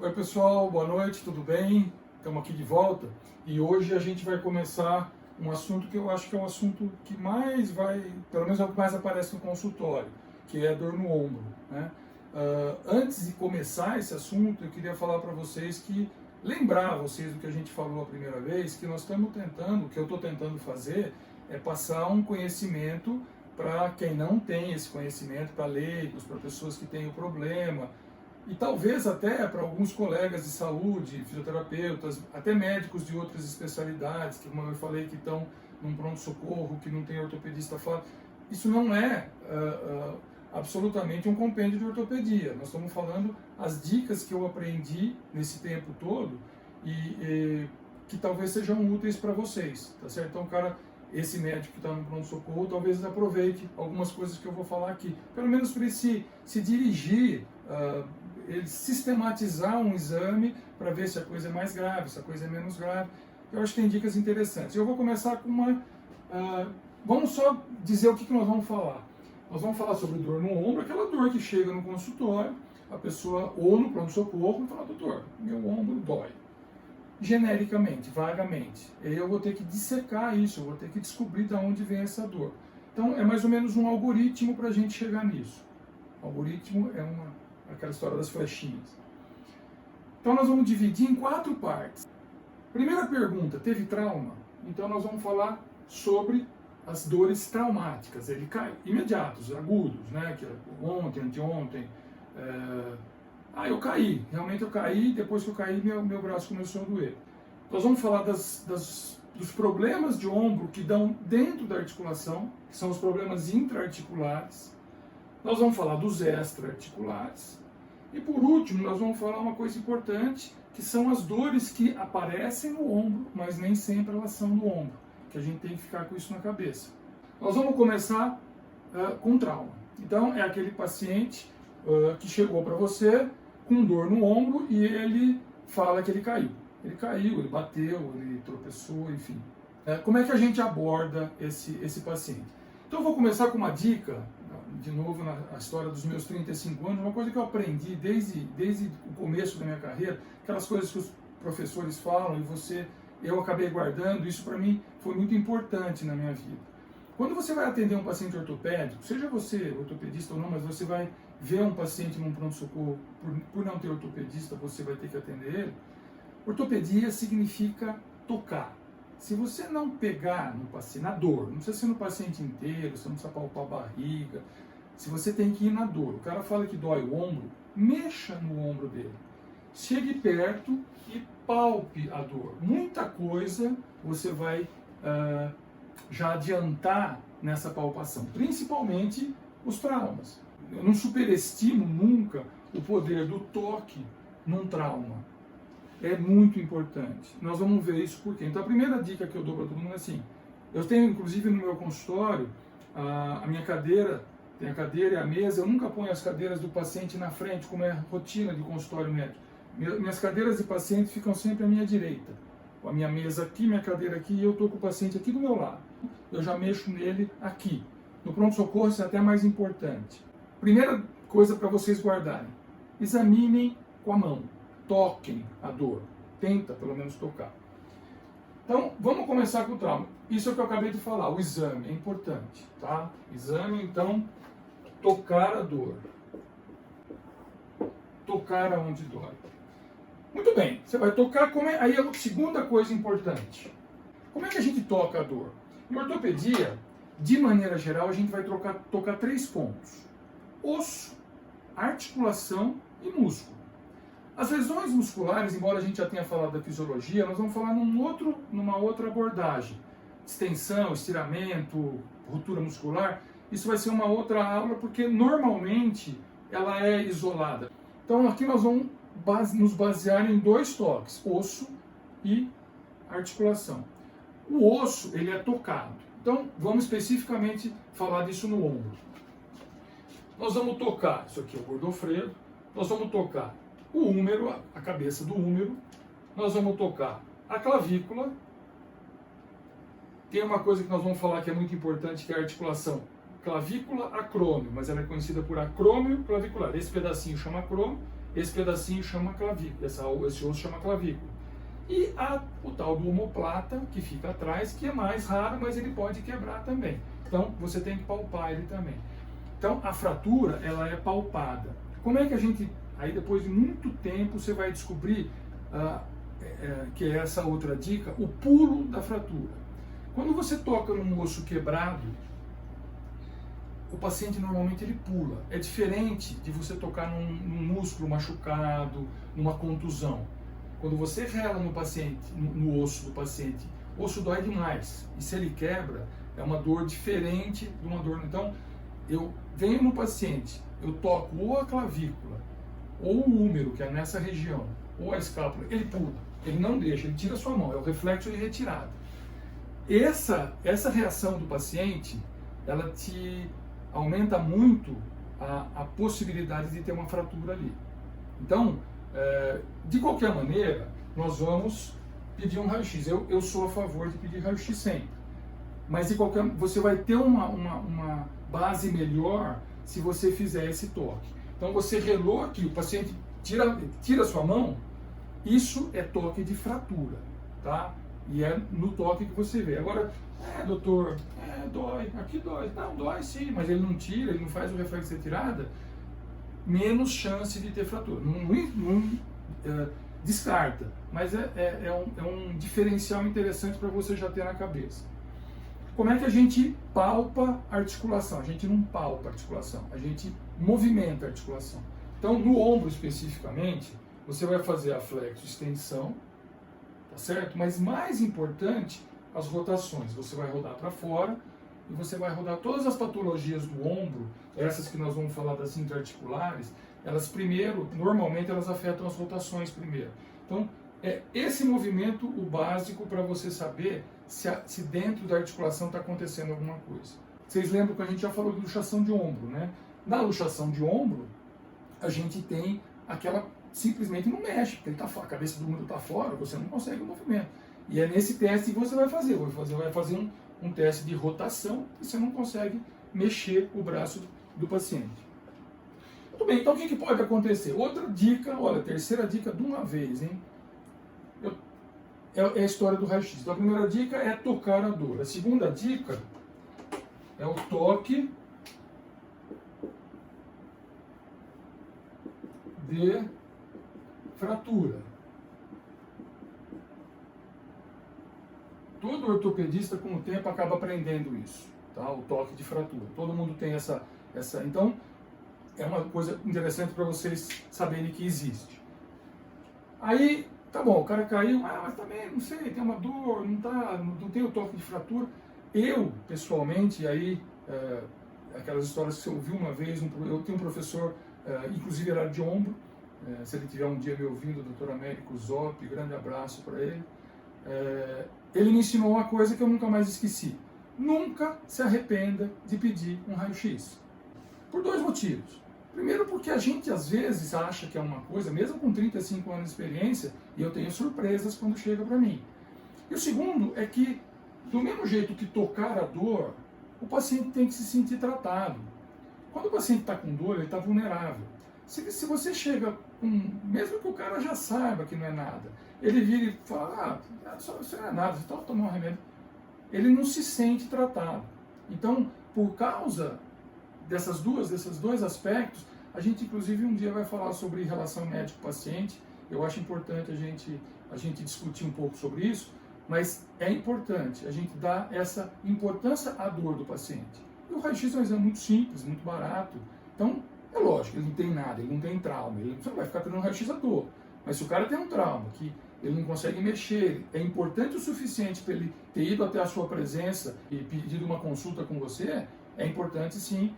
Oi pessoal, boa noite, tudo bem? Estamos aqui de volta e hoje a gente vai começar um assunto que eu acho que é um assunto que mais vai, pelo menos é o que mais aparece no consultório, que é a dor no ombro, né? Antes de começar esse assunto, eu queria falar para vocês lembrar vocês do que a gente falou a primeira vez, que nós estamos tentando, o que eu estou tentando fazer é passar um conhecimento para quem não tem esse conhecimento, para leigos, para pessoas que têm o problema, e talvez até para alguns colegas de saúde, fisioterapeutas, até médicos de outras especialidades, que como eu falei que estão num pronto-socorro, que não tem ortopedista fora. Isso não é absolutamente um compêndio de ortopedia. Nós estamos falando as dicas que eu aprendi nesse tempo todo e que talvez sejam úteis para vocês, tá certo? Então, esse médico que está no pronto-socorro, talvez aproveite algumas coisas que eu vou falar aqui, pelo menos para ele se dirigir, ele sistematizar um exame para ver se a coisa é mais grave, se a coisa é menos grave. Eu acho que tem dicas interessantes. Eu vou começar com vamos só dizer o que nós vamos falar. Nós vamos falar sobre dor no ombro, aquela dor que chega no consultório, a pessoa, ou no pronto-socorro, e fala, doutor, meu ombro dói. Genericamente, vagamente. Eu vou ter que dissecar isso, eu vou ter que descobrir de onde vem essa dor. Então, é mais ou menos um algoritmo para a gente chegar nisso. O algoritmo é aquela história das flechinhas. Então, nós vamos dividir em 4 partes. Primeira pergunta, teve trauma? Então, nós vamos falar sobre as dores traumáticas, imediatos, agudos, né? Que ontem, anteontem, eu caí, realmente eu caí, depois que eu caí, meu braço começou a doer. Nós vamos falar dos problemas de ombro que dão dentro da articulação, que são os problemas intra-articulares. Nós vamos falar dos extra-articulares. E por último, nós vamos falar uma coisa importante, que são as dores que aparecem no ombro, mas nem sempre elas são no ombro, que a gente tem que ficar com isso na cabeça. Nós vamos começar com trauma. Então, é aquele paciente que chegou para você com dor no ombro e ele fala que ele caiu. Ele caiu, ele bateu, ele tropeçou, enfim. Como é que a gente aborda esse paciente? Então, eu vou começar com uma dica, de novo na história dos meus 35 anos, uma coisa que eu aprendi desde o começo da minha carreira, aquelas coisas que os professores falam e eu acabei guardando, isso para mim foi muito importante na minha vida. Quando você vai atender um paciente ortopédico, seja você ortopedista ou não, mas você vai ver um paciente num pronto-socorro, por não ter ortopedista, você vai ter que atender ele. Ortopedia significa tocar. Se você não pegar no paciente, na dor, não precisa ser no paciente inteiro, você não precisa palpar a barriga, se você tem que ir na dor, o cara fala que dói o ombro, mexa no ombro dele. Chegue perto e palpe a dor. Muita coisa você vai já adiantar nessa palpação, principalmente os traumas. Eu não superestimo nunca o poder do toque num trauma. É muito importante. Nós vamos ver isso por quê. Então a primeira dica que eu dou para todo mundo é assim, eu tenho inclusive no meu consultório a minha cadeira, tem a cadeira e a mesa, eu nunca ponho as cadeiras do paciente na frente, como é a rotina de consultório médico. Minhas cadeiras de paciente ficam sempre à minha direita. A minha mesa aqui, minha cadeira aqui, e eu estou com o paciente aqui do meu lado. Eu já mexo nele aqui. No pronto-socorro isso é até mais importante. Primeira coisa para vocês guardarem. Examinem com a mão. Toquem a dor. Tenta pelo menos tocar. Então, vamos começar com o trauma. Isso é o que eu acabei de falar. O exame é importante, tá? Exame, então, tocar a dor. Tocar aonde dói. Muito bem, você vai tocar, aí a segunda coisa importante. Como é que a gente toca a dor? Em ortopedia, de maneira geral, a gente vai tocar 3 pontos. Osso, articulação e músculo. As lesões musculares, embora a gente já tenha falado da fisiologia, nós vamos falar numa outra abordagem. Extensão, estiramento, ruptura muscular, isso vai ser uma outra aula, porque normalmente ela é isolada. Então aqui nós vamos nos basear em 2 toques, osso e articulação. O osso, ele é tocado. Então, vamos especificamente falar disso no ombro. Nós vamos tocar, isso aqui é o gordofredo, nós vamos tocar o húmero, a cabeça do húmero, nós vamos tocar a clavícula. Tem uma coisa que nós vamos falar que é muito importante, que é a articulação clavícula-acrômio, mas ela é conhecida por acrômio clavicular. Esse pedacinho chama acrômio, esse pedacinho chama clavícula, esse osso chama clavícula. E o tal do omoplata, que fica atrás, que é mais raro, mas ele pode quebrar também. Então, você tem que palpar ele também. Então, a fratura, ela é palpada. Como é que a gente, aí depois de muito tempo, você vai descobrir, que é essa outra dica, o pulo da fratura. Quando você toca num osso quebrado, o paciente normalmente ele pula. É diferente de você tocar num músculo machucado, numa contusão. Quando você rela no paciente, no osso do paciente, o osso dói demais. E se ele quebra, é uma dor diferente de uma dor. Então, eu venho no paciente, eu toco ou a clavícula, ou o úmero, que é nessa região, ou a escápula, ele pula. Ele não deixa, ele tira a sua mão, é o reflexo de retirada. Essa reação do paciente, ela te aumenta muito a possibilidade de ter uma fratura ali. Então, de qualquer maneira, nós vamos pedir um raio-x. Eu sou a favor de pedir raio-x sempre. Mas você vai ter uma base melhor se você fizer esse toque. Então você relou aqui, o paciente tira a sua mão, isso é toque de fratura, tá? E é no toque que você vê. Agora, doutor, dói, aqui dói. Não, dói sim, mas ele não tira, ele não faz o reflexo de retirada, menos chance de ter fratura. Não descarta, mas é um diferencial interessante para você já ter na cabeça. Como é que a gente palpa a articulação? A gente não palpa a articulação, a gente movimenta a articulação. Então, no ombro especificamente, você vai fazer a flexo-extensão, tá certo? Mas mais importante, as rotações. Você vai rodar para fora e você vai rodar todas as patologias do ombro, essas que nós vamos falar das intraarticulares, elas primeiro, normalmente elas afetam as rotações primeiro. Então, é esse movimento o básico para você saber se dentro da articulação está acontecendo alguma coisa. Vocês lembram que a gente já falou de luxação de ombro, né? Na luxação de ombro, a gente tem aquela, simplesmente não mexe, porque a cabeça do ombro está fora, você não consegue o movimento. E é nesse teste que você vai fazer. Você vai fazer um teste de rotação e você não consegue mexer o braço do paciente. Muito bem, então o que pode acontecer? Outra dica, olha, terceira dica de uma vez, hein? É a história do raio-x. Então a primeira dica é tocar a dor. A segunda dica é o toque de fratura. Todo ortopedista, com o tempo, acaba aprendendo isso, tá? O toque de fratura. Todo mundo tem essa. Então, é uma coisa interessante para vocês saberem que existe. Aí, tá bom, o cara caiu, mas também, não sei, tem uma dor, não tem o toque de fratura. Eu, pessoalmente, aí, aquelas histórias que você ouviu uma vez, eu tenho um professor, inclusive era de ombro, se ele tiver um dia me ouvindo, o Dr. Américo Zop, grande abraço para ele. Ele me ensinou uma coisa que eu nunca mais esqueci. Nunca se arrependa de pedir um raio-x. Por dois motivos. Primeiro, porque a gente às vezes acha que é uma coisa, mesmo com 35 anos de experiência, e eu tenho surpresas quando chega para mim. E o segundo é que, do mesmo jeito que tocar a dor, o paciente tem que se sentir tratado. Quando o paciente está com dor, ele está vulnerável. Se você chega com, mesmo que o cara já saiba que não é nada, ele vira e fala, isso não é nada, você está tomando um remédio, ele não se sente tratado. Então, por causa desses dois aspectos, a gente inclusive um dia vai falar sobre relação médico-paciente. Eu acho importante a gente discutir um pouco sobre isso, mas é importante a gente dar essa importância à dor do paciente. E o raio-x é um exame muito simples, muito barato. Então, é lógico, ele não tem nada, ele não tem trauma, você não vai ficar tendo raio-x à toa. Mas se o cara tem um trauma, que ele não consegue mexer, é importante o suficiente para ele ter ido até a sua presença e pedido uma consulta com você, é importante sim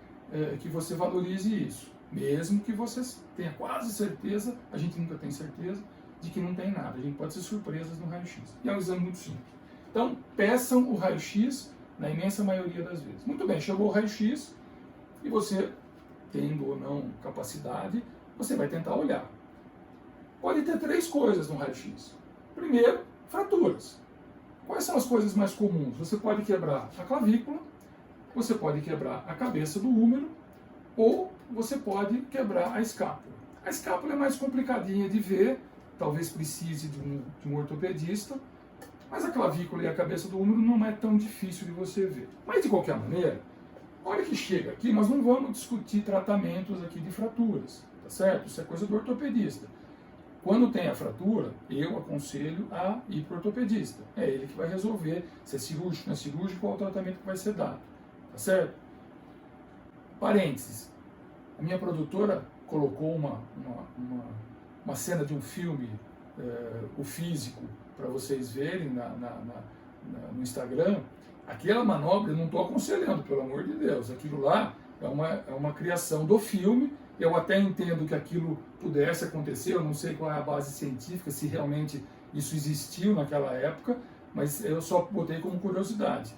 que você valorize isso. Mesmo que você tenha quase certeza, a gente nunca tem certeza, de que não tem nada. A gente pode ser surpresas no raio-x. E é um exame muito simples. Então, peçam o raio-x na imensa maioria das vezes. Muito bem, chegou o raio-x e você, tendo ou não capacidade, você vai tentar olhar. Pode ter três coisas no raio-x. Primeiro, fraturas. Quais são as coisas mais comuns? Você pode quebrar a clavícula, você pode quebrar a cabeça do úmero, ou você pode quebrar a escápula. A escápula é mais complicadinha de ver, talvez precise de um ortopedista, mas a clavícula e a cabeça do húmero não é tão difícil de você ver. Mas de qualquer maneira, olha que chega aqui, nós não vamos discutir tratamentos aqui de fraturas, tá certo? Isso é coisa do ortopedista. Quando tem a fratura, eu aconselho a ir para o ortopedista. É ele que vai resolver se é cirúrgico, não é cirúrgico, qual é o tratamento que vai ser dado, tá certo? Parênteses, a minha produtora colocou uma cena de um filme, o Físico, para vocês verem no Instagram. Aquela manobra eu não estou aconselhando, pelo amor de Deus. Aquilo lá é uma criação do filme. Eu até entendo que aquilo pudesse acontecer, eu não sei qual é a base científica, se realmente isso existiu naquela época, mas eu só botei como curiosidade.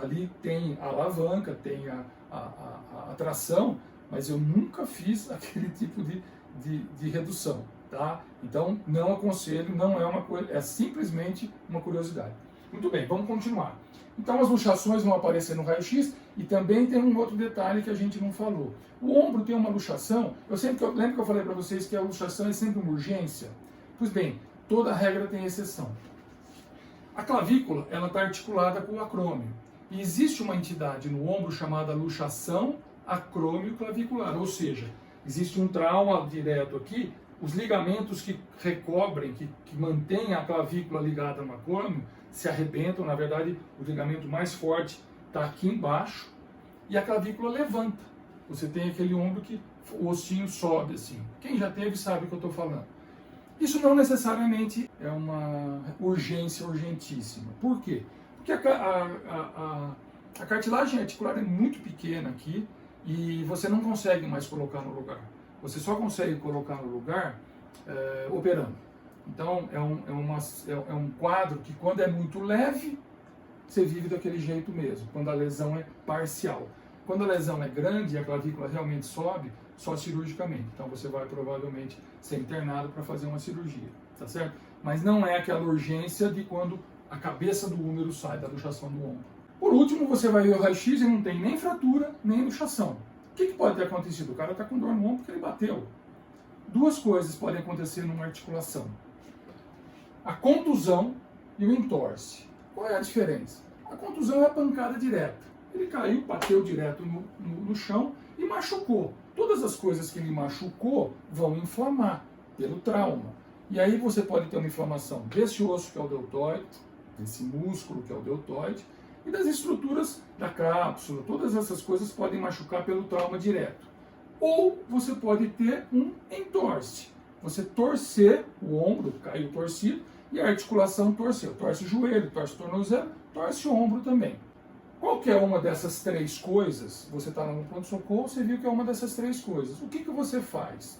Ali tem a alavanca, tem a tração, mas eu nunca fiz aquele tipo de redução, tá? Então não aconselho, não é uma coisa, é simplesmente uma curiosidade. Muito bem, vamos continuar. Então as luxações vão aparecer no raio-x e também tem um outro detalhe que a gente não falou. O ombro tem uma luxação, lembro que eu falei para vocês que a luxação é sempre uma urgência? Pois bem, toda regra tem exceção. A clavícula, ela está articulada com o acrômio. E existe uma entidade no ombro chamada luxação acrômio-clavicular, ou seja, existe um trauma direto aqui, os ligamentos que recobrem, que mantêm a clavícula ligada no acrômio, se arrebentam. Na verdade, o ligamento mais forte está aqui embaixo e a clavícula levanta. Você tem aquele ombro que o ossinho sobe assim. Quem já teve sabe o que eu estou falando. Isso não necessariamente é uma urgência urgentíssima. Por quê? Porque a cartilagem articular é muito pequena aqui e você não consegue mais colocar no lugar. Você só consegue colocar no lugar operando. Então é um quadro que, quando é muito leve, você vive daquele jeito mesmo, quando a lesão é parcial. Quando a lesão é grande e a clavícula realmente sobe, só cirurgicamente. Então você vai provavelmente ser internado para fazer uma cirurgia, tá certo? Mas não é aquela urgência de quando a cabeça do húmero sai da luxação do ombro. Por último, você vai ver o raio-x e não tem nem fratura, nem luxação. O que pode ter acontecido? O cara está com dor no ombro porque ele bateu. Duas coisas podem acontecer numa articulação: a contusão e o entorse. Qual é a diferença? A contusão é a pancada direta. Ele caiu, bateu direto no chão e machucou. Todas as coisas que ele machucou vão inflamar pelo trauma. E aí você pode ter uma inflamação desse osso, que é o deltoide, desse músculo, que é o deltoide, e das estruturas da cápsula. Todas essas coisas podem machucar pelo trauma direto. Ou você pode ter um entorse. Você torcer o ombro, caiu torcido, e a articulação torceu. Torce o joelho, torce o tornozelo, torce o ombro também. Qualquer uma dessas três coisas, você está no pronto-socorro, você viu que é uma dessas três coisas. O que você faz?